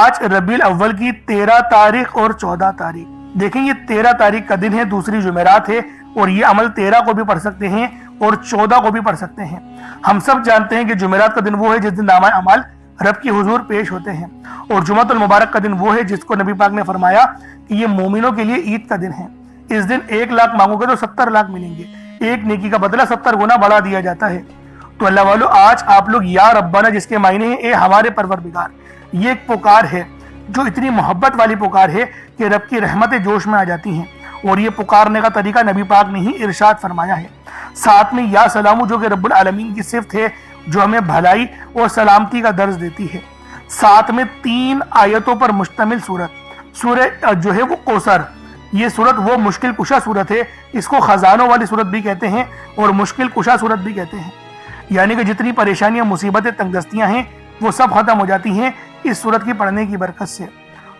आज रबीउल अव्वल की 13 तारीख और 14 तारीख, देखें ये 13 तारीख का दिन है, दूसरी जुमेरात है, और ये अमल 13 को भी पढ़ सकते हैं और 14 को भी पढ़ सकते हैं। हम सब जानते हैं कि जुमेरात का दिन वो है जिस दिन नामा अमाल रब की हुजूर पेश होते हैं, और जुमातुल मुबारक का दिन वो है जिसको नबी पाक ने फरमाया कि ये मोमिनों के लिए ईद का दिन है। इस दिन 1 लाख मांगोगे तो 70 लाख मिलेंगे, एक नेकी का बदला 70 गुना बढ़ा दिया जाता है। तो अल्लाह वालो, आज आप लोग या रब्बाना, जिसके मायने हैं ए हमारे परवरदिगार, ये एक पुकार है जो इतनी मोहब्बत वाली पुकार है कि रब की रहमतें जोश में आ जाती हैं, और ये पुकारने का तरीका नबी पाक ने ही इरशाद फरमाया है। साथ में या सलामू, जो कि रब्बुल आलमीन की सिफ्त है, जो हमें भलाई और सलामती का दर्ज देती है। साथ में 3 आयतों पर मुश्तमिल सूरत जो है वो कौसर, ये सूरत वो मुश्किल कुशा सूरत है, इसको खजानों वाली सूरत भी कहते हैं और मुश्किल कुशा सूरत भी कहते हैं। यानी कि जितनी परेशानियां, मुसीबतें, तंगदस्तियां हैं वो सब खत्म हो जाती हैं इस सूरत की पढ़ने की बरकत से।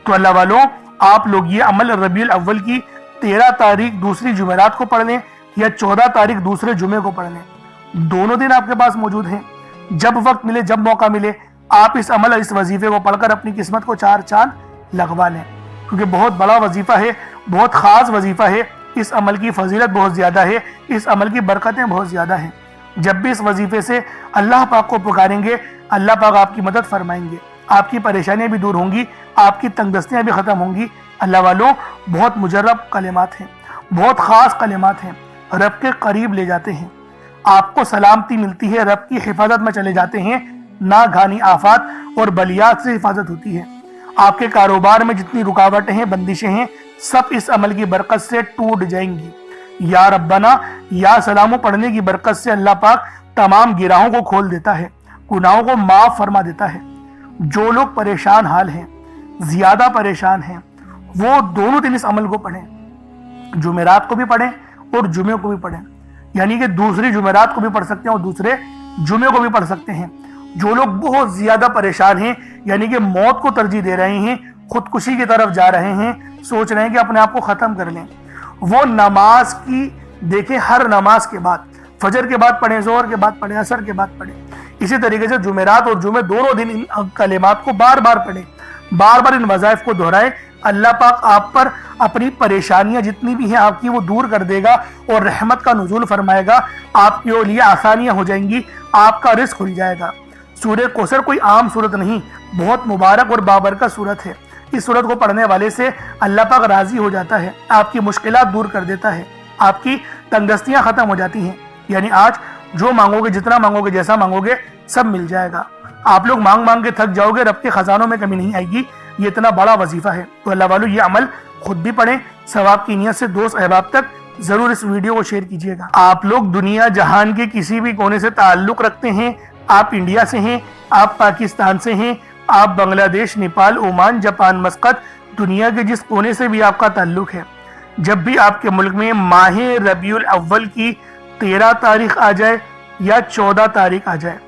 तो अल्लाह वालों, आप लोग ये अमल रबीउल अव्वल की 13 तारीख दूसरी जुमेरात को पढ़ लें या 14 तारीख दूसरे जुमे को पढ़ लें। दोनों दिन आपके पास मौजूद हैं, जब वक्त मिले, जब मौका मिले, आप इस अमल, इस वजीफे को पढ़कर अपनी किस्मत को 4 चांद लगवा लें, क्योंकि बहुत बड़ा वजीफा है, बहुत खास वजीफा है। इस अमल की फजीलत बहुत ज्यादा है, इस अमल की बरकतें बहुत ज्यादा हैं। जब भी इस वजीफे से अल्लाह पाक को पुकारेंगे, अल्लाह पाक आपकी मदद फरमाएंगे, आपकी परेशानियां भी दूर होंगी, आपकी तंगदस्तियां भी खत्म होंगी। अल्लाह वालों, बहुत मुजर्रब कलिमात हैं, बहुत खास कलिमात हैं, रब के करीब ले जाते हैं, आपको सलामती मिलती है, रब की हिफाजत में चले जाते हैं, ना घानी आफात और बलियात से हिफाजत होती है। आपके कारोबार में जितनी रुकावटें हैं, बंदिशें हैं, सब इस अमल की बरकत से टूट जाएंगी। या रब्बना या सलामो पढ़ने की बरकत से अल्लाह पाक तमाम गिराहों को खोल देता है, गुनाहों को माफ फरमा देता है। जो लोग परेशान हाल हैं, ज्यादा परेशान हैं, वो दोनों दिन इस अमल को पढ़ें, जुमेरात को भी पढ़ें और जुमे को भी पढ़ें। यानी कि दूसरी जुमेरात को भी पढ़ सकते हैं और दूसरे जुमे को भी पढ़ सकते हैं। जो लोग बहुत ज्यादा परेशान हैं, यानी कि मौत को तरजीह दे रहे हैं, खुदकुशी की तरफ जा रहे हैं, सोच रहे हैं कि अपने आप को खत्म कर लें, वो नमाज की देखें, हर नमाज के बाद, फजर के बाद पढ़ें, जोहर के बाद पढ़ें, असर के बाद पढ़ें। इसी तरीके से जुमेरात और जुमे दोनों दिन इन कलिमात को बार बार पढ़ें, बार बार इन वज़ाइफ को दोहराएं। अल्लाह पाक आप पर अपनी परेशानियां जितनी भी हैं आपकी वो दूर कर देगा और रहमत का नुज़ूल फरमाएगा, आपके लिए आसानियां हो जाएंगी, आपका रिस्क खुल जाएगा। सूरह कौसर कोई आम सूरत नहीं, बहुत मुबारक और बाबरकत सूरत है। इस सूरत को पढ़ने वाले से अल्लाह पाक राजी हो जाता है, आपकी मुश्किलात दूर कर देता है, आपकी तंगदस्तियां खत्म हो जाती हैं। यानी आज जो मांगोगे, जितना मांगोगे, जैसा मांगोगे, सब मिल जाएगा। आप लोग मांग मांग के थक जाओगे, रब के खजानों में कमी नहीं आएगी। ये इतना बड़ा वजीफा है। तो अल्लाह वालों, ये अमल खुद भी पढ़ें, सवाब की नियत से दोस्त अहबाब तक जरूर इस वीडियो को शेयर कीजिएगा। आप लोग दुनिया जहान के किसी भी कोने से ताल्लुक रखते हैं, आप इंडिया से हैं, आप पाकिस्तान से हैं, आप बांग्लादेश, नेपाल, ओमान, जापान, मस्कत, दुनिया के जिस कोने से भी आपका ताल्लुक है, जब भी आपके मुल्क में माह रबीउल अव्वल की 13 तारीख आ जाए या 14 तारीख आ जाए,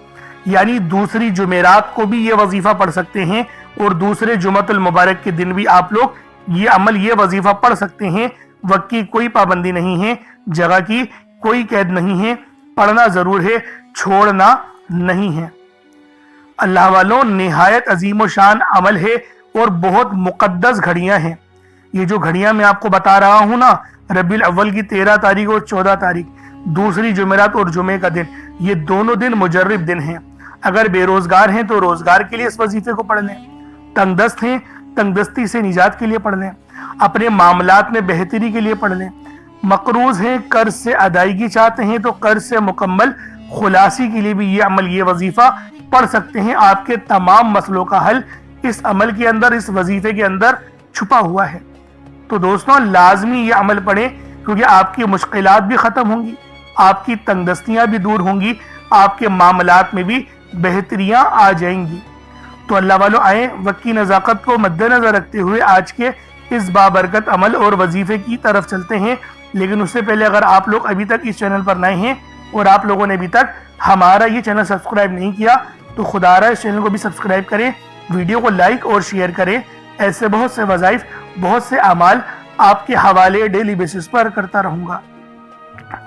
यानी दूसरी जुमेरात को भी ये वजीफा पढ़ सकते हैं और दूसरे जुमातुल मुबारक के दिन भी आप लोग ये अमल, ये वजीफा पढ़ सकते हैं। वक्त की कोई पाबंदी नहीं है, जगह की कोई कैद नहीं है, पढ़ना जरूर है, छोड़ना नहीं है। अल्लाह वालों, निहायत अजीम शान अमल है और बहुत मुकद्दस घड़ियां हैं। ये जो घड़ियां मैं आपको बता रहा हूं ना, रबीउल अव्वल की 13 तारीख और 14 तारीख, दूसरी जुमेरात और जुमे का दिन, ये दोनों दिन मुजर्रिब दिन हैं। अगर बेरोजगार हैं तो रोजगार के लिए इस वजीफे को पढ़ लें, तंगदस्त हैं, तंगदस्ती से निजात के लिए पढ़ लें, अपने मामलात में बेहतरी के लिए पढ़ लें, मकरूज हैं, कर्ज से अदायगी चाहते हैं तो कर्ज से मुकम्मल खुलासी के लिए भी ये अमल, ये वजीफा पढ़ सकते हैं। आपके तमाम मसलों का हल इस अमल के अंदर, इस वजीफे के अंदर छुपा हुआ है। तो दोस्तों, लाजमी ये अमल पढ़ें, क्योंकि आपकी मुश्किलात भी खत्म होंगी, आपकी तंगदस्तियां भी दूर होंगी, आपके मामलात में भी बेहतरियां आ जाएंगी। तो अल्लाह वालों, आए वक्त की नज़ाकत को मद्देनजर रखते हुए आज के इस बाबरकत अमल और वजीफे की तरफ चलते हैं। लेकिन उससे पहले अगर आप लोग अभी तक इस चैनल पर नए हैं और आप लोगों ने अभी तक हमारा ये चैनल सब्सक्राइब नहीं किया, तो खुदारा इस चैनल को भी सब्सक्राइब करें, वीडियो को लाइक और शेयर करें। ऐसे बहुत से वज़ाइफ, बहुत से अमाल आपके हवाले डेली बेसिस पर करता रहूँगा।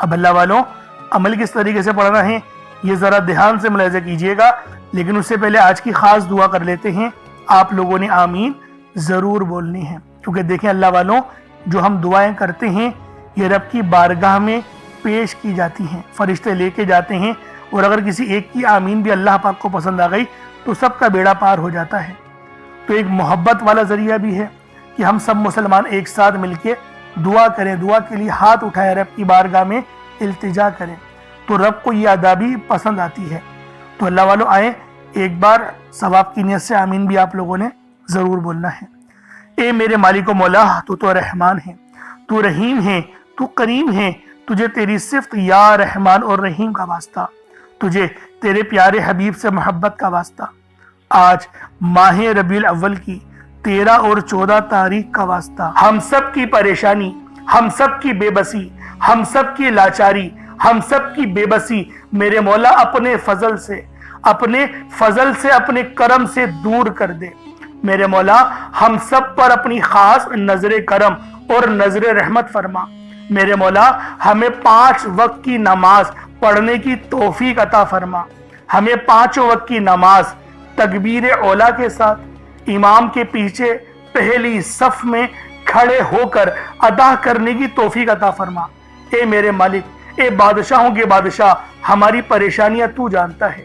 अब अल्लाह वालों, अमल किस तरीके से पढ़ना है ये ज़रा ध्यान से मुलाहिज़ा कीजिएगा। लेकिन उससे पहले आज की खास दुआ कर लेते हैं। آپ لوگوں نے آمین ضرور بولنی ہے، کیونکہ دیکھیں اللہ والوں، جو ہم دعائیں کرتے ہیں یہ رب کی بارگاہ میں پیش کی جاتی ہیں، فرشتے لے کے جاتے ہیں، اور اگر کسی ایک کی آمین بھی اللہ پاک کو پسند آ گئی تو سب کا بیڑا پار ہو جاتا ہے۔ تو ایک محبت والا ذریعہ بھی ہے کہ ہم سب مسلمان ایک ساتھ مل کے دعا کریں، دعا کے لیے ہاتھ اٹھائے رب کی بارگاہ میں التجا کریں، تو رب کو یہ ادا بھی پسند آتی ہے۔ تو اللہ والوں آئیں ایک بار ثواب کی نیت سے آمین بھی آپ لوگوں نے ضرور بولنا ہے۔ اے میرے مالک و مولا، تو رحمان ہے، تو رحیم ہے، تو کریم ہے، تجھے تیری صفت یا رحمان اور رحیم کا واسطہ، تجھے تیرے پیارے حبیب سے محبت کا واسطہ، آج ماہ ربیع الاول کی 13 اور 14 تاریخ کا واسطہ، ہم سب کی پریشانی، ہم سب کی بے بسی، ہم سب کی لاچاری، ہم سب کی بے بسی میرے مولا اپنے فضل سے اپنے کرم سے دور کر دے۔ میرے مولا ہم سب پر اپنی خاص نظر کرم اور نظر رحمت فرما۔ میرے مولا ہمیں 5 وقت کی نماز پڑھنے کی توفیق عطا فرما، ہمیں 5 وقت کی نماز تکبیر اولا کے ساتھ امام کے پیچھے پہلی صف میں کھڑے ہو کر ادا کرنے کی توفیق عطا فرما۔ اے میرے مالک، اے بادشاہوں کے بادشاہ، ہماری پریشانیاں تو جانتا ہے،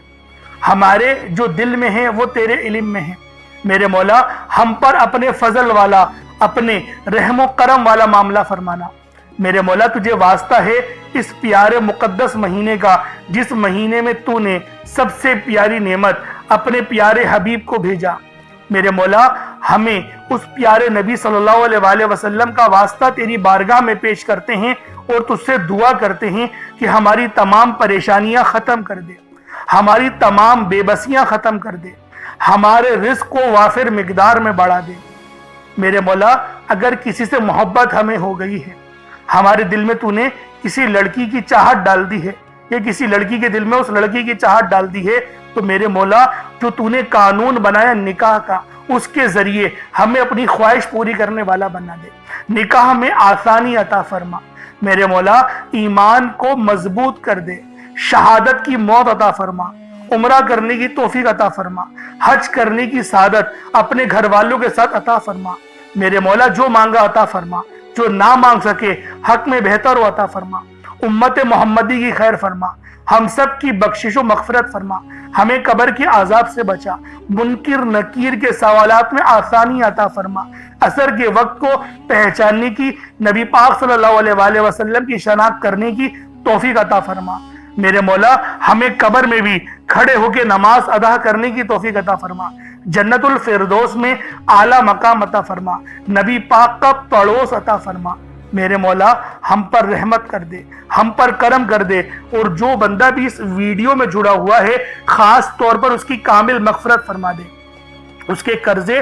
ہمارے جو دل میں ہیں وہ تیرے علم میں ہیں۔ میرے مولا ہم پر اپنے فضل والا، اپنے رحم و کرم والا معاملہ فرمانا۔ میرے مولا تجھے واسطہ ہے اس پیارے مقدس مہینے کا، جس مہینے میں تو نے سب سے پیاری نعمت اپنے پیارے حبیب کو بھیجا۔ میرے مولا ہمیں اس پیارے نبی صلی اللہ علیہ وآلہ وسلم کا واسطہ تیری بارگاہ میں پیش کرتے ہیں اور تجھ سے دعا کرتے ہیں کہ ہماری تمام پریشانیاں ختم کر دے، ہماری تمام بے بسیاں ختم کر دے، ہمارے رزق کو وافر مقدار میں بڑھا دے۔ میرے مولا اگر کسی سے محبت ہمیں ہو گئی ہے، ہمارے دل میں تو نے کسی لڑکی کی چاہت ڈال دی ہے، یا کسی لڑکی کے دل میں اس لڑکی کی چاہت ڈال دی ہے، تو میرے مولا جو تو نے قانون بنایا نکاح کا، اس کے ذریعے ہمیں اپنی خواہش پوری کرنے والا بنا دے، نکاح میں آسانی عطا فرما۔ میرے مولا ایمان کو مضبوط کر دے، شہادت کی موت عطا فرما، عمرہ کرنے کی توفیق عطا فرما، حج کرنے کی سعادت اپنے گھر والوں کے ساتھ عطا فرما۔ میرے مولا جو مانگا عطا فرما، جو نہ مانگ سکے حق میں بہتر و عطا فرما، امت محمدی کی خیر فرما، ہم سب کی بخشش و مغفرت فرما، ہمیں قبر کے عذاب سے بچا، منکر نکیر کے سوالات میں آسانی عطا فرما، عصر کے وقت کو پہچاننے کی، نبی پاک صلی اللہ علیہ وآلہ وسلم کی شناخت کرنے کی توفیق عطا فرما۔ میرے مولا ہمیں قبر میں بھی کھڑے ہو کے نماز ادا کرنے کی توفیق عطا فرما، جنت الفردوس میں اعلیٰ مقام عطا فرما، نبی پاک کا پڑوس عطا فرما۔ میرے مولا ہم پر رحمت کر دے، ہم پر کرم کر دے، اور جو بندہ بھی اس ویڈیو میں جڑا ہوا ہے خاص طور پر اس کی کامل مغفرت فرما دے، اس کے قرضے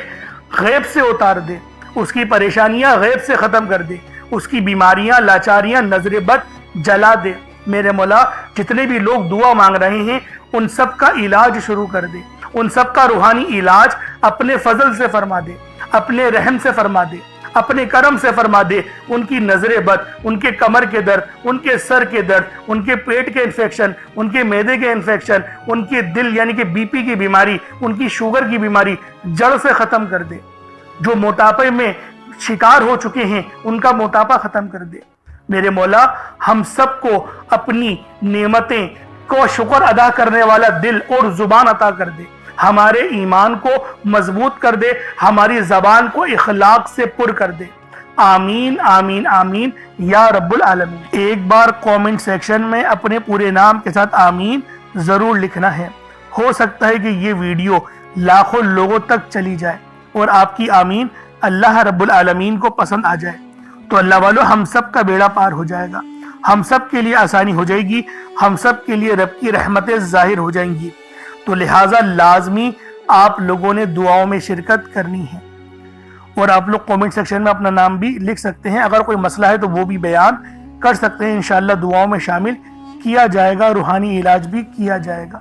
غیب سے اتار دے، اس کی پریشانیاں غیب سے ختم کر دے، اس کی بیماریاں لاچاریاں نظر بد جلا دے۔ میرے مولا جتنے بھی لوگ دعا مانگ رہے ہیں ان سب کا علاج شروع کر دے، ان سب کا روحانی علاج اپنے فضل سے فرما دے، اپنے رحم سے فرما دے، اپنے کرم سے فرما دے۔ ان کی نظر بد، ان کے کمر کے درد، ان کے سر کے درد، ان کے پیٹ کے انفیکشن، ان کے معدے کے انفیکشن، ان کے دل یعنی کہ بی پی کی بیماری، ان کی شوگر کی بیماری جڑ سے ختم کر دے۔ جو موٹاپے میں شکار ہو چکے ہیں ان کا موٹاپا ختم کر دے۔ میرے مولا ہم سب کو اپنی نعمتیں کو شکر ادا کرنے والا دل اور زبان عطا کر دے، ہمارے ایمان کو مضبوط کر دے، ہماری زبان کو اخلاق سے پر کر دے۔ آمین آمین آمین یا رب العالمین۔ ایک بار کامنٹ سیکشن میں اپنے پورے نام کے ساتھ آمین ضرور لکھنا ہے۔ ہو سکتا ہے کہ یہ ویڈیو لاکھوں لوگوں تک چلی جائے اور آپ کی آمین اللہ رب العالمین کو پسند آ جائے، تو اللہ والو ہم سب کا بیڑا پار ہو جائے گا، ہم سب کے لیے آسانی ہو جائے گی، ہم سب کے لیے رب کی رحمتیں ظاہر ہو جائیں گی۔ تو لہٰذا لازمی آپ لوگوں نے دعاؤں میں شرکت کرنی ہے، اور آپ لوگ کامنٹ سیکشن میں اپنا نام بھی لکھ سکتے ہیں، اگر کوئی مسئلہ ہے تو وہ بھی بیان کر سکتے ہیں، انشاءاللہ دعاؤں میں شامل کیا جائے گا، روحانی علاج بھی کیا جائے گا۔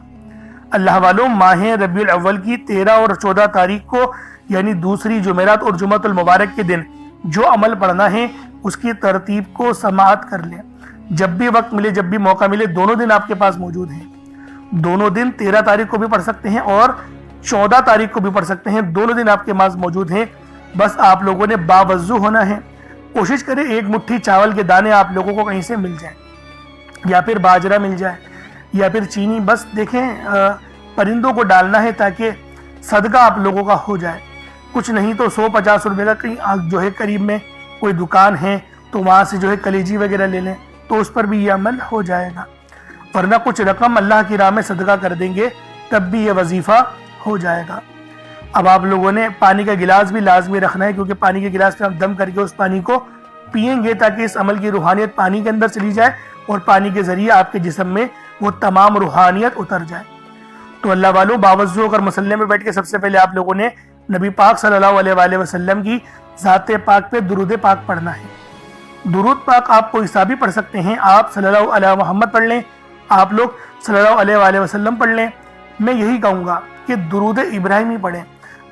اللہ والوں ماہ ربیع الاول کی 13 اور 14 تاریخ کو یعنی دوسری جمعرات اور جمعۃ المبارک کے دن جو عمل پڑھنا ہے اس کی ترتیب کو سماعت کر لیں، جب بھی وقت ملے، جب بھی موقع ملے، دونوں دن آپ کے پاس موجود ہیں۔ دونوں دن 13 تاریخ کو بھی پڑھ سکتے ہیں اور 14 तारीख को भी पढ़ सकते हैं। दोनों दिन आपके पास मौजूद हैं। बस आप लोगों ने बावजू होना है। कोशिश करें एक मुट्ठी चावल के दाने आप लोगों को कहीं से मिल जाए, या फिर बाजरा मिल जाए, या फिर चीनी। बस देखें परिंदों को डालना है ताकि सदका आप लोगों का हो जाए। कुछ नहीं तो 100-50 रुपए का कहीं जो है करीब में कोई दुकान है तो वहाँ से जो है कलेजी वगैरह ले लें, तो उस पर भी ये अमल हो जाएगा। वरना कुछ रकम अल्लाह की राह में सदका कर देंगे तब भी ये वजीफा हो जाएगा। अब आप लोगों ने पानी का गिलास भी लाजमी रखना है, क्योंकि पानी के गिलास पे हम दम करके उस पानी को पिएंगे ताकि इस अमल की रूहानियत पानी के अंदर चली जाए और पानी के जरिए आपके जिस्म में वो तमाम रूहानियत उतर जाए। तो अल्लाह वालों, बावजू होकर मुसल्ले में बैठ के सबसे पहले आप लोगों ने नबी पाक सल्लल्लाहु अलैहि वसल्लम की ज़ाते पाक पे दुरूद पाक पढ़ना है। दुरूद पाक आप कोई सा भी पढ़ सकते हैं। आप सल्लल्लाहु अलैहि मोहम्मद पढ़ लें, आप लोग सल्लल्लाहु अलैहि वसल्लम पढ़ लें। मैं यही कहूँगा कि दुरूद इब्राहिमी पढ़ें,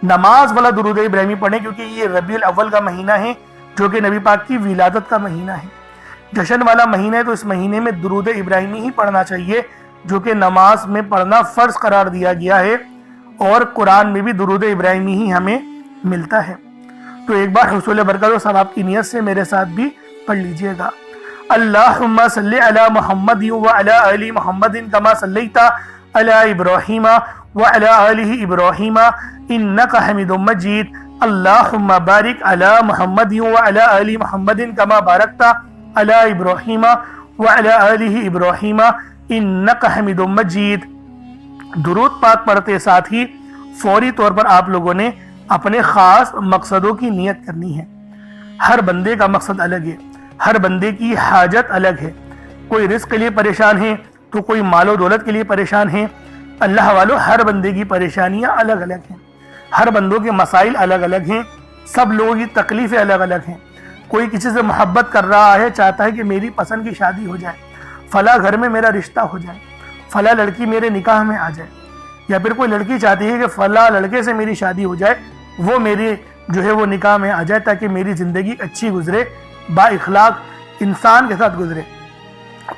नमाज वाला दुरूद इब्राहिमी पढ़ें, क्योंकि ये रबीउल अव्वल का महीना है जो कि नबी पाक की विलादत का महीना है, जश्न वाला महीना है। तो इस महीने में दुरूद इब्राहिमी ही पढ़ना चाहिए, जो कि नमाज में पढ़ना फर्ज करार दिया गया है, और कुरान में भी दुरूद इब्राहिमी ही हमें मिलता है। तो एक बार हुसूल बरकत और सवाब की नियत से मेरे साथ भी पढ़ लीजिएगा। अल्लाहुम्मा सल्ली अला मुहम्मद व अला आलि मुहम्मदिन कमा सल्लैता अला इब्राहीम व अला आलि इब्राहीम इन्नका हमीदुम मजीद। अल्लाहुम्मा बारिक अला मुहम्मद व अला आलि मुहम्मदिन कमा बारकता अला इब्राहीम व अला आलि इब्राहीम इन्नका हमीदुम मजीद। दुरूद पाक पढ़ते साथ ही फौरी तौर पर आप लोगों ने अपने खास मकसदों की नियत करनी है। हर बंदे का मकसद अलग है, हर बंदे की हाजत अलग है। कोई रिस्क के लिए परेशान है तो कोई मालो दौलत के लिए परेशान है। अल्लाह वालों, हर बंदे की परेशानियां अलग अलग हैं, हर बंदों के मसाइल अलग अलग हैं, सब लोगों की तकलीफें अलग अलग हैं। कोई किसी से मोहब्बत कर रहा है, चाहता है कि मेरी पसंद की शादी हो जाए, फला घर में मेरा रिश्ता हो जाए, फला लड़की मेरे निकाह में आ जाए, या फिर कोई लड़की चाहती है कि फला लड़के से मेरी शादी हो जाए, वो मेरी जो है वो निकाह में आ जाए ताकि मेरी ज़िंदगी अच्छी गुजरे, बाइखलाक इंसान के साथ गुजरे।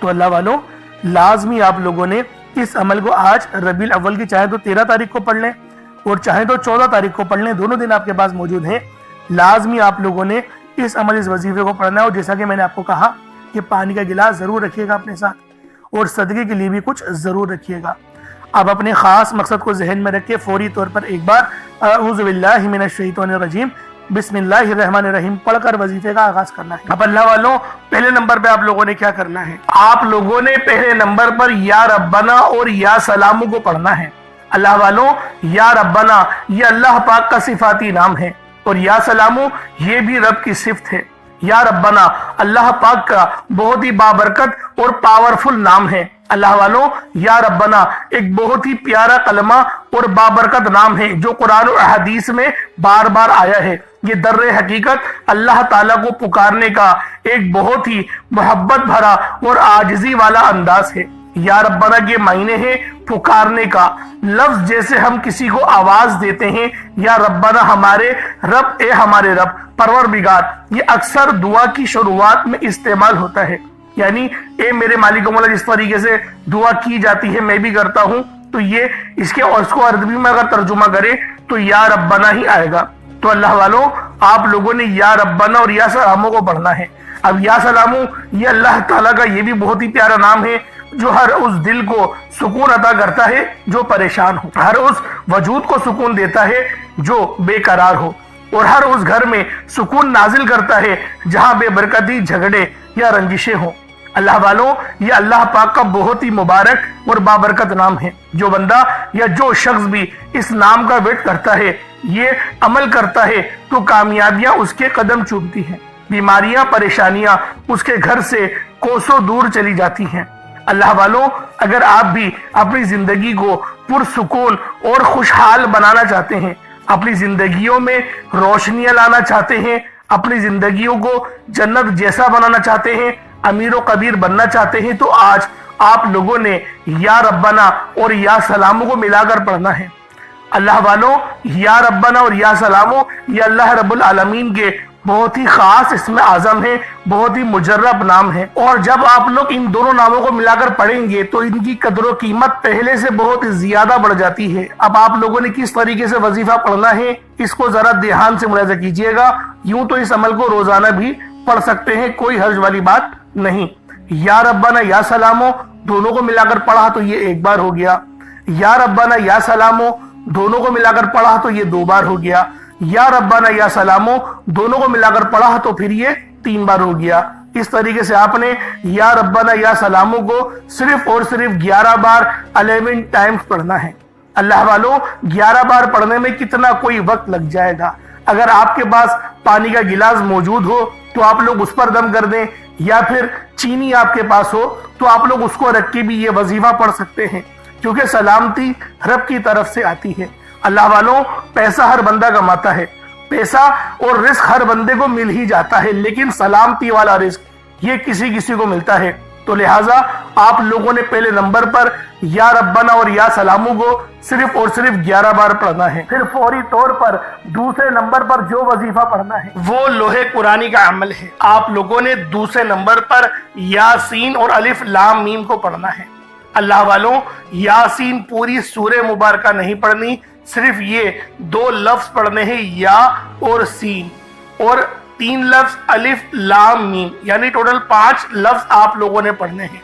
तो अल्लाह वालों, लाजमी आप लोगों ने इस अमल को आज रबीउल अव्वल की चाहे तो 13 तारीख को पढ़ लें और चाहे तो 14 तारीख को पढ़ लें, दोनों दिन आपके पास मौजूद हैं। लाजमी आप लोगों ने इस अमल, इस वजीफे को पढ़ना है। और जैसा कि मैंने आपको कहा कि पानी का गिलास ज़रूर रखिएगा अपने साथ, और सदके के लिए भी कुछ ज़रूर रखिएगा। आप अपने खास मकसद को जहन में रख के फौरी तौर पर एक बार अऊज़ु बिल्लाहि मिनश शैतानिर रजीम बिस्मिल्लाहिर्रहमानिर्रहीम पढ़कर वजीफे का आगाज करना है। अब अल्लाह वालों, पहले नंबर पे आप लोगों ने क्या करना है? आप लोगों ने पहले नंबर पर या रब्बना और या सलामू को पढ़ना है। अल्लाह वालों, या रब्बना ये अल्लाह पाक का सिफाती नाम है, और या सलामू ये भी रब की सिफत है। या रब्बना अल्लाह पाक का बहुत ही बाबरकत और पावरफुल नाम है। अल्लाह वालों, या रब्बना एक बहुत ही प्यारा कलमा और बाबरकत नाम है जो कुरान और हदीस में बार बार आया है। ये दर्रे हकीकत अल्लाह ताला को पुकारने का एक बहुत ही मोहब्बत भरा और आजिजी वाला अंदाज है। या रब्बना के मायने है पुकारने का। लफ्ज जैसे हम किसी को आवाज देते हैं, या रब्बना हमारे रब, ए हमारे रब, परवरदिगार, ये अक्सर दुआ की शुरुआत में इस्तेमाल होता है। यानी ए मेरे मालिक मौला, जिस तरीके से दुआ की जाती है मैं भी करता हूं, तो ये इसके और इसको अरबी में अगर तर्जुमा करे तो या रब्बना ही आएगा। तो अल्लाह वालों, आप लोगों ने या रब्बना और या सलामू को पढ़ना है। अब या सलामू ये अल्लाह ताला का ये भी बहुत ही प्यारा नाम है जो हर उस दिल को सुकून अता करता है जो परेशान हो, हर उस वजूद को सुकून देता है जो बेकरार हो, और हर उस घर में सुकून नाजिल करता है जहां बेबरकती, झगड़े या रंजिशें हो। अल्लाह वालों, ये अल्लाह पाक का बहुत ही मुबारक और बाबरकत नाम है। जो बंदा या जो शख्स भी इस नाम का वेट करता है, ये अमल करता है, तो कामयाबियां उसके कदम चूमती हैं, बीमारियां, परेशानियां उसके घर से कोसों दूर चली जाती हैं। अल्लाह वालों, अगर आप भी अपनी जिंदगी को पुरसुकून और खुशहाल बनाना चाहते हैं, अपनी जिंदगियों में रोशनियां लाना चाहते हैं, अपनी जिंदगियों को जन्नत जैसा बनाना चाहते हैं, अमीर व कबीर बनना चाहते हैं, तो आज आप लोगों ने या रब्बना और या सलामू को मिलाकर पढ़ना है। अल्लाह वालों, या रब्बना और या सलामू ये अल्लाह रब्बुल आलमीन के बहुत ही खास इसमें आजम है, बहुत ही मुजर्रब नाम है। और जब आप लोग इन दोनों नामों को मिलाकर पढ़ेंगे तो इनकी कदर कीमत पहले से बहुत ज्यादा बढ़ जाती है। अब आप लोगों ने किस तरीके से वजीफा पढ़ना है इसको जरा ध्यान से मुलाहिजा कीजिएगा। यूं तो इस अमल को रोजाना भी पढ़ सकते हैं, कोई हर्ज वाली बात नहीं। या रब्बाना या सलामो दोनों को मिलाकर पढ़ा तो ये एक बार हो गया। या रब्बाना या सलामो दोनों को मिलाकर पढ़ा तो ये 2 बार हो गया। या रब्बाना या सलामो दोनों को मिलाकर पढ़ा तो फिर ये 3 बार हो गया। इस तरीके से आपने या रब्बाना या सलामो को सिर्फ और सिर्फ 11 बार 11 टाइम्स पढ़ना है। अल्लाह वालों 11 बार पढ़ने में कितना कोई वक्त लग जाएगा। अगर आपके पास पानी का गिलास मौजूद हो तो आप लोग उस पर दम कर दें, या फिर चीनी आपके पास हो तो आप लोग उसको रख के भी ये वजीफा पढ़ सकते हैं, क्योंकि सलामती रब की तरफ से आती है। अल्लाह वालों पैसा हर बंदा कमाता है, पैसा और रिस्क हर बंदे को मिल ही जाता है, लेकिन सलामती वाला रिस्क ये किसी किसी को मिलता है। तो लिहाजा आप लोगों ने पहले नंबर पर या रब्बाना और या सलामू को सिर्फ और सिर्फ 11 बार पढ़ना है। फिर फौरी तौर पर दूसरे नंबर पर जो वजीफा पढ़ना है वो लोहे कुरानी का अमल है। आप लोगों ने दूसरे नंबर पर यासीन और अलिफ लाम मीम को पढ़ना है। अल्लाह वालों यासीन पूरी सूरह मुबारका नहीं पढ़नी, सिर्फ ये 2 लफ्ज पढ़ने हैं, या और सीन, और 3 लफ्ज अलिफ लाम मीम, यानी टोटल 5 लफ्ज आप लोगों ने पढ़ने हैं।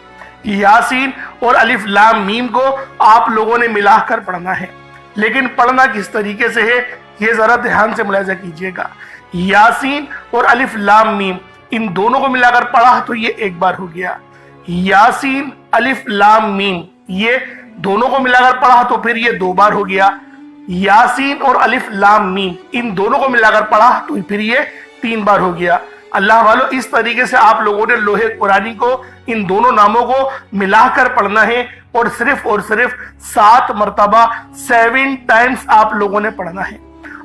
यासीन और अलिफ लाम मीम को आप लोगों ने मिलाकर पढ़ना है, लेकिन पढ़ना किस तरीके से है ये जरा ध्यान से मुलाहिजा कीजिएगा। यासीन और अलिफ लाम मीम इन दोनों को मिलाकर पढ़ा तो ये 1 बार हो गया। यासीन अलिफ लाम मीम ये दोनों को मिलाकर पढ़ा तो फिर ये 2 बार हो गया। यासीन और अलिफ लाम मीम इन दोनों को मिलाकर पढ़ा तो फिर ये 3 बार हो गया। अल्लाह वालों इस तरीके से आप लोगों ने लोहे कुरानी को इन दोनों नामों को मिलाकर पढ़ना है, और सिर्फ 7 मरतबा 7 टाइम्स आप लोगों ने पढ़ना है।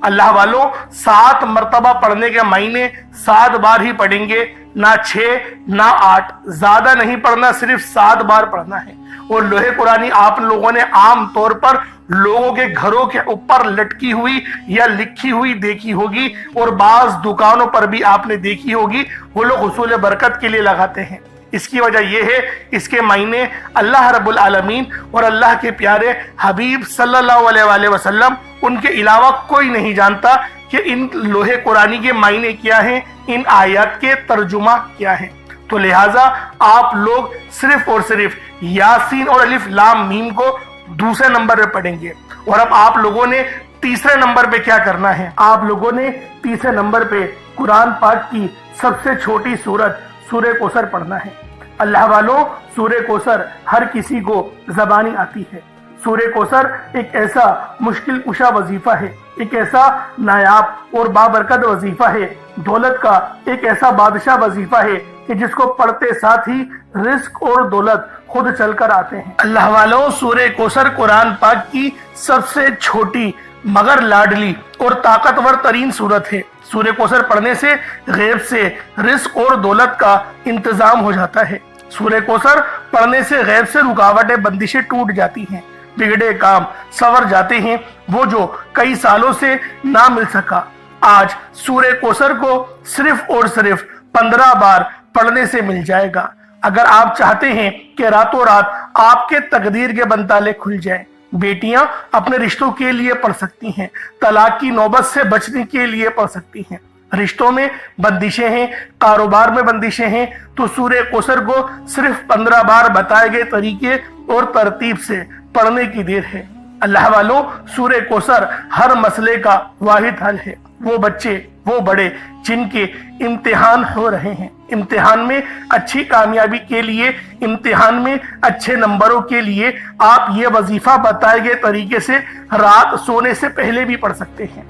अल्लाह वालों 7 मरतबा पढ़ने के मायने 7 बार ही पढ़ेंगे, ना 6 ना 8, ज्यादा नहीं पढ़ना, सिर्फ 7 बार पढ़ना है। और लोहे कुरानी आप लोगों ने आम तौर पर लोगों के घरों के ऊपर लटकी हुई या लिखी हुई देखी होगी, और बाज दुकानों पर भी आपने देखी होगी, वो लोग हुसूल बरकत के लिए लगाते हैं। इसकी वजह यह है, इसके मायने अल्लाह रब्बुल आलमीन और अल्लाह के प्यारे हबीब सल्लल्लाहु अलैहि वसल्लम उनके अलावा कोई नहीं जानता कि इन लोहे कुरानी के मायने क्या हैं, इन आयत के तर्जुमा क्या है। तो लिहाजा आप लोग सिर्फ और सिर्फ यासीन और अलिफ लाम मीम को दूसरे नंबर पे पढ़ेंगे। और अब आप लोगों ने तीसरे नंबर पे क्या करना है, आप लोगों ने तीसरे नंबर पे कुरान पाक की सबसे छोटी सूरत सूरह कौसर पढ़ना है। अल्लाह वालों सूरह कौसर हर किसी को ज़बानी आती है। सूरह कौसर एक ऐसा मुश्किल कुशा वजीफा है, एक ऐसा नायाब और बाबरकत वजीफा है, दौलत का एक ऐसा बादशाह वजीफा है कि जिसको पढ़ते साथ ही रिस्क और दौलत खुद चलकर आते हैं। अल्लाह वालों सूरह कौसर कुरान पाक की सबसे छोटी मगर लाडली और ताकतवर तरीन सूरत है। सूरह कौसर पढ़ने से गैब से रिस्क और दौलत का इंतजाम हो जाता है। सूरह कौसर पढ़ने से गैब से रुकावटें बंदिशें टूट जाती हैं, बिगड़े काम संवर जाते हैं, वो जो कई सालों से ना मिल सका आज सूरह कौसर को सिर्फ और सिर्फ 15 बार पढ़ने से मिल जाएगा। अगर आप चाहते हैं कि रातों रात आपके तकदीर के बनताले खुल जाएं, बेटियां अपने रिश्तों के लिए पढ़ सकती हैं, तलाक की नौबत से बचने के लिए पढ़ सकती हैं, रिश्तों में बंदिशें हैं, कारोबार में बंदिशें हैं, तो सूरह कौसर को सिर्फ 15 बार बताए गए तरीके और तरतीब से पढ़ने की देर है। अल्लाह वालों सूरह कौसर हर मसले का वाहिद हल है। वो बच्चे वो बड़े जिनके इम्तिहान हो रहे हैं, इम्तिहान में अच्छी कामयाबी के लिए, इम्तिहान में अच्छे नंबरों के लिए आप ये वजीफा बताए गए तरीके से रात सोने से पहले भी पढ़ सकते हैं।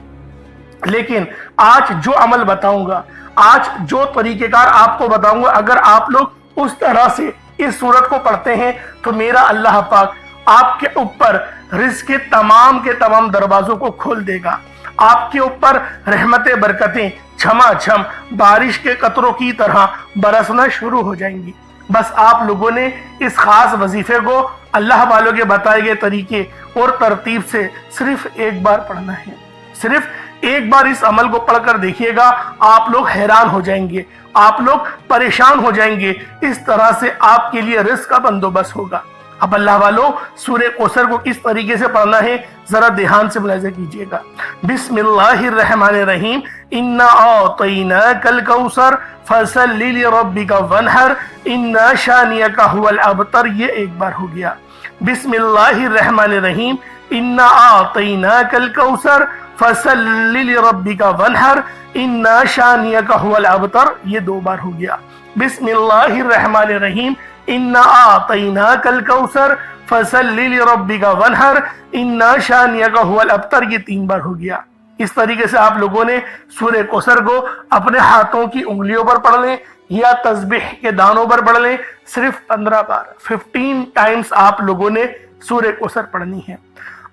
लेकिन आज जो अमल बताऊंगा, आज जो तरीकेकार आपको बताऊंगा, अगर आप लोग उस तरह से इस सूरत को पढ़ते हैं तो मेरा अल्लाह पाक आपके ऊपर रिज़्क़ के तमाम दरवाजों को खोल देगा। आपके ऊपर रहमतें बरकतें झमाझम बारिश के कतरों की तरह बरसना शुरू हो जाएंगी। बस आप लोगों ने इस खास वजीफे को अल्लाह वालों के बताए गए तरीके और तरतीब से सिर्फ एक बार पढ़ना है। صرف ایک بار اس عمل کو پڑھ کر دیکھیے گا، آپ لوگ حیران ہو جائیں گے، آپ لوگ پریشان ہو جائیں گے، اس طرح سے آپ کے لیے رزق کا بندوبست ہوگا۔ اب اللہ والوں، سورہ کوثر کو کس طریقے سے پڑھنا ہے ذرا دھیان سے ملاحظہ کیجئے گا۔ بسم اللہ الرحمن الرحیم، انا اعطیناک الکوثر فصل لربک وانحر ان شانئک ھو الابتر، یہ ایک بار ہو گیا۔ بسم اللہ الرحمن الرحیم، انا اعطیناک الکوثر فصل لربک وانحر ان شانئک ھو الابتر، یہ دو بار ہو گیا۔ بسم اللہ الرحمن الرحیم، انا اعطیناک الکوثر فصل لربک وانحر ان شانئک ھو الابتر، یہ تین بار ہو گیا۔ اس طریقے سے آپ لوگوں نے سورہ کوثر کو اپنے ہاتھوں کی انگلیوں پر پڑھ لیں یا تسبیح کے دانوں پر پڑھ لیں، صرف 15 بار 15 ٹائمز آپ لوگوں نے سورہ کوثر پڑھنی ہے۔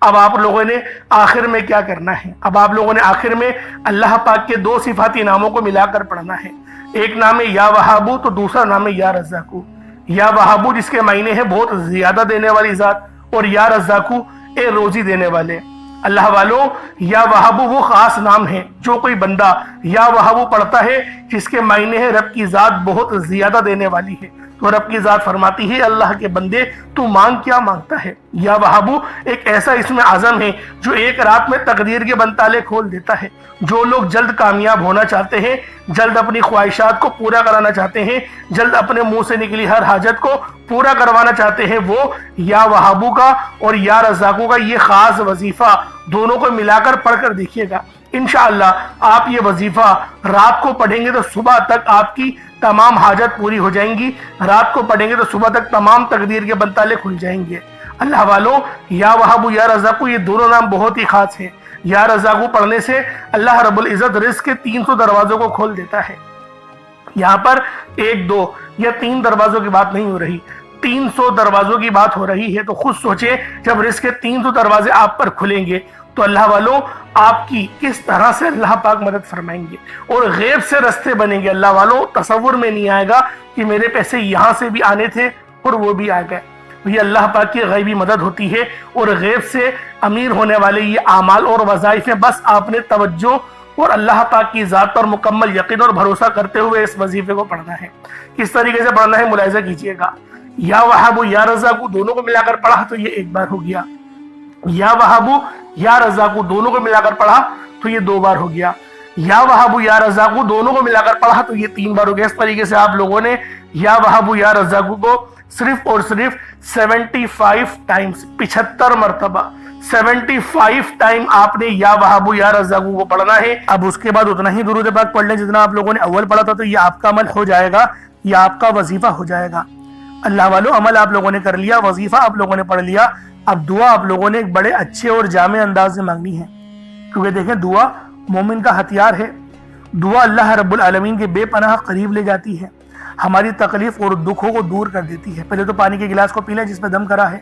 اب آپ لوگوں نے آخر میں کیا کرنا ہے؟ اب آپ لوگوں نے آخر میں اللہ پاک کے دو صفاتی ناموں کو ملا کر پڑھنا ہے۔ ایک نام ہے یا وہابو، تو دوسرا نام ہے یا رزاقو۔ یا وہابو جس کے معنی ہے بہت زیادہ دینے والی ذات، اور یا رزاقو اے روزی دینے والے۔ اللہ والوں، یا وہابو وہ خاص نام ہے، جو کوئی بندہ یا وہابو پڑھتا ہے جس کے معنی ہے رب کی ذات بہت زیادہ دینے والی ہے، تو رب کی ذات فرماتی ہے اللہ کے بندے تو مانگ کیا مانگتا ہے۔ یا وہابو ایک ایسا اسم اعظم ہے جو ایک رات میں تقدیر کے بند تالے کھول دیتا ہے۔ جو لوگ جلد کامیاب ہونا چاہتے ہیں، جلد اپنی خواہشات کو پورا کرانا چاہتے ہیں، جلد اپنے منہ سے نکلی ہر حاجت کو پورا کروانا چاہتے ہیں، وہ یا وہابو کا اور یا رزاقو کا یہ خاص وظیفہ دونوں کو ملا کر پڑھ کر دیکھیے گا۔ انشاءاللہ آپ یہ وظیفہ رات کو پڑھیں گے تو صبح تک آپ کی تمام حاجت پوری ہو جائیں گی، رات کو پڑھیں گے تو صبح تک تمام تقدیر کے بند تالے کھل جائیں گے۔ اللہ والوں، یا وہابو یا رزاقو یہ دونوں نام بہت ہی خاص ہیں۔ یا رزاقو پڑھنے سے اللہ رب العزت رزق کے 300 دروازوں کو کھول دیتا ہے۔ یہاں پر 1 2 یا 3 دروازوں کی بات نہیں ہو رہی، 300 دروازوں کی بات ہو رہی ہے۔ تو خود سوچیں جب رزق کے 300 دروازے آپ پر کھلیں گے تو اللہ والوں آپ کی کس طرح سے اللہ پاک مدد فرمائیں گے، اور غیب سے رستے بنیں گے۔ اللہ والوں تصور میں نہیں آئے گا کہ میرے پیسے یہاں سے بھی آنے تھے اور وہ بھی آ گئے۔ یہ اللہ پاک کی غیبی مدد ہوتی ہے، اور غیب سے امیر ہونے والے یہ اعمال اور وظائف ہیں۔ بس آپ نے توجہ اور اللہ پاک کی ذات پر مکمل یقین اور بھروسہ کرتے ہوئے اس وظیفے کو پڑھنا ہے۔ کس طریقے سے پڑھنا ہے ملاحظہ کیجئے گا۔ یا وہابو یا رزاقو دونوں کو ملا کر پڑھا تو یہ ایک بار ہو گیا۔ یا وہابو یا رزاقو دونوں کو ملا کر پڑھا تو یہ 2 بار ہو گیا۔ یا وہابو یا رزاقو دونوں کو ملا کر پڑھا تو یہ 3 بار ہو گیا۔ اس طریقے سے آپ لوگوں نے یا وہابو یا رزاقو کو صرف اور صرف 75 ٹائمز 75 مرتبہ 75 ٹائم آپ نے یا وہابو یا رزاقو کو پڑھنا ہے۔ اب اس کے بعد اتنا ہی درود پاک پڑھ لیں جتنا آپ لوگوں نے اول پڑھا تھا، تو یہ آپ کا عمل ہو جائے گا، یہ آپ کا وظیفہ ہو جائے گا۔ اللہ والوں عمل آپ لوگوں نے کر لیا، وظیفہ آپ لوگوں نے پڑھ لیا۔ اب دعا آپ لوگوں نے ایک بڑے اچھے اور جامع انداز میں مانگنی ہے، کیونکہ دیکھیں دعا مومن کا ہتھیار ہے۔ دعا اللہ رب العالمین کے بے پناہ قریب لے جاتی ہے، ہماری تکلیف اور دکھوں کو دور کر دیتی ہے۔ پہلے تو پانی کے گلاس کو پی لیں جس پہ دم کرا ہے،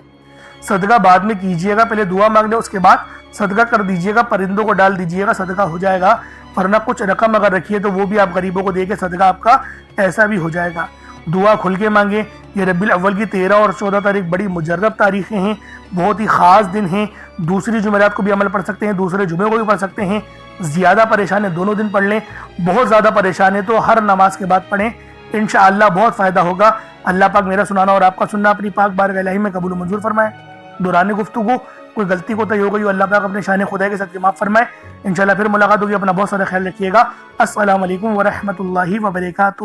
صدقہ بعد میں کیجئے گا، پہلے دعا مانگ لیں اس کے بعد صدقہ کر دیجئے گا، پرندوں کو ڈال دیجئے گا، صدقہ ہو جائے گا۔ ورنہ کچھ رقم اگر رکھیے تو وہ بھی آپ غریبوں کو دے کے صدقہ آپ کا ایسا بھی ہو جائے گا۔ دعا کھل کے مانگیں۔ یہ ربیع الاول کی 13 اور 14 تاریخ بڑی مجرب تاریخیں ہیں، بہت ہی خاص دن ہیں۔ دوسری جمعرات کو بھی عمل پڑھ سکتے ہیں، دوسرے جمعے کو بھی پڑھ سکتے ہیں۔ زیادہ پریشان ہے دونوں دن پڑھ لیں، بہت زیادہ پریشان ہے تو ہر نماز کے بعد پڑھیں، انشاءاللہ بہت فائدہ ہوگا۔ اللہ پاک میرا سنانا اور آپ کا سننا اپنی پاک بارگاہ الہی میں قبول و منظور فرمائے۔ دوران گفتگو کوئی غلطی کوتاہی ہو گئی، اللہ پاک اپنے شان خدائی کے ساتھ معاف فرمائے۔ انشاءاللہ پھر ملاقات ہوگی، اپنا بہت سارا خیال رکھیے گا۔ السلام علیکم ورحمۃ اللہ وبرکاتہ۔